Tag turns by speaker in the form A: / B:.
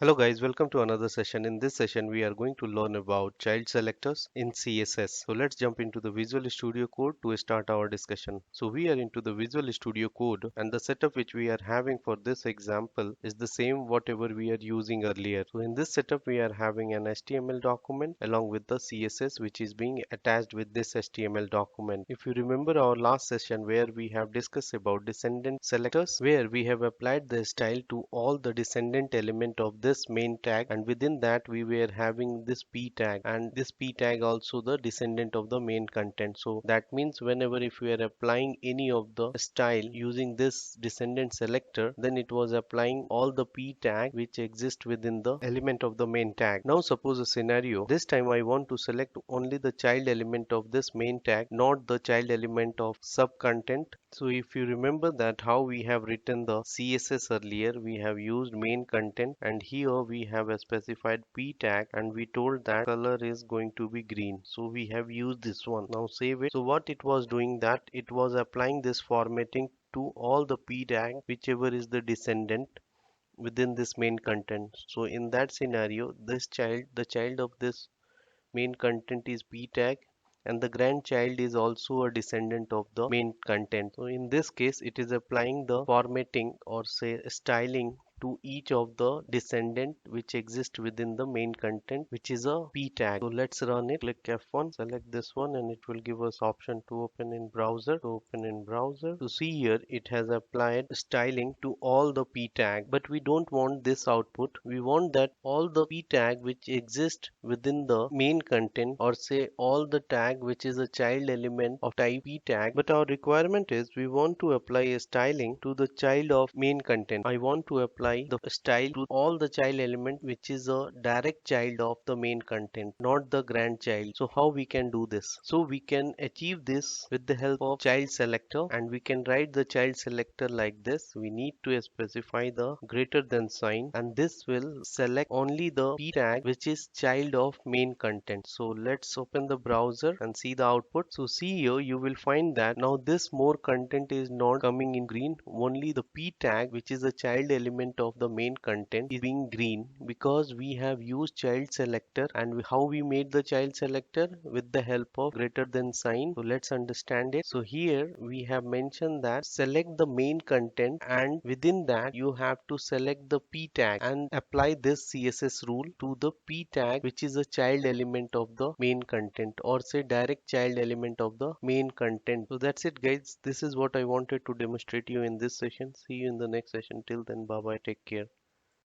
A: Hello guys, welcome to another session. In this session, we are going to learn about child selectors in CSS. So let's jump into the Visual Studio Code to start our discussion. So we are into the Visual Studio Code and the setup which we are having for this example is the same whatever we are using earlier. So in this setup, we are having an HTML document along with the CSS which is being attached with this HTML document. If you remember our last session where we have discussed about descendant selectors, where we have applied the style to all the descendant element of this main tag, and within that we were having this p tag, and this p tag also the descendant of the main content. So that means whenever if we are applying any of the style using this descendant selector, then it was applying all the p tag which exist within the element of the main tag. Now suppose a scenario, this time I want to select only the child element of this main tag, not the child element of sub content. So if you remember that how we have written the CSS earlier, we have used main content, and here we have a specified p tag and we told that color is going to be green. So we have used this one. Now save it. So what it was doing, that it was applying this formatting to all the p tag whichever is the descendant within this main content. So in that scenario, the child of this main content is p tag, and the grandchild is also a descendant of the main content. So in this case, it is applying the formatting or say styling to each of the descendant which exist within the main content, which is a p tag. So let's run it. Click F1, select this one, and it will give us option to open in browser. To open in browser, to see here, it has applied styling to all the p tag, but we don't want this output. We want that all the p tag which exist within the main content, or say all the tag which is a child element of type p tag, but our requirement is we want to apply a styling to the child of main content. I want to apply the style to all the child element which is a direct child of the main content, not the grandchild. So how we can do this? So we can achieve this with the help of child selector, and we can write the child selector like this. We need to specify the greater than sign, and this will select only the p tag which is child of main content. So let's open the browser and see the output. So see here, you will find that now this more content is not coming in green, only the p tag which is a child element of the main content is being green, because we have used child selector. And how we made the child selector? With the help of greater than sign. So let's understand it. So here we have mentioned that select the main content, and within that you have to select the p tag and apply this CSS rule to the p tag which is a child element of the main content, or say direct child element of the main content. So that's it guys, this is what I wanted to demonstrate you in this session. See you in the next session. Till then, bye bye, take care.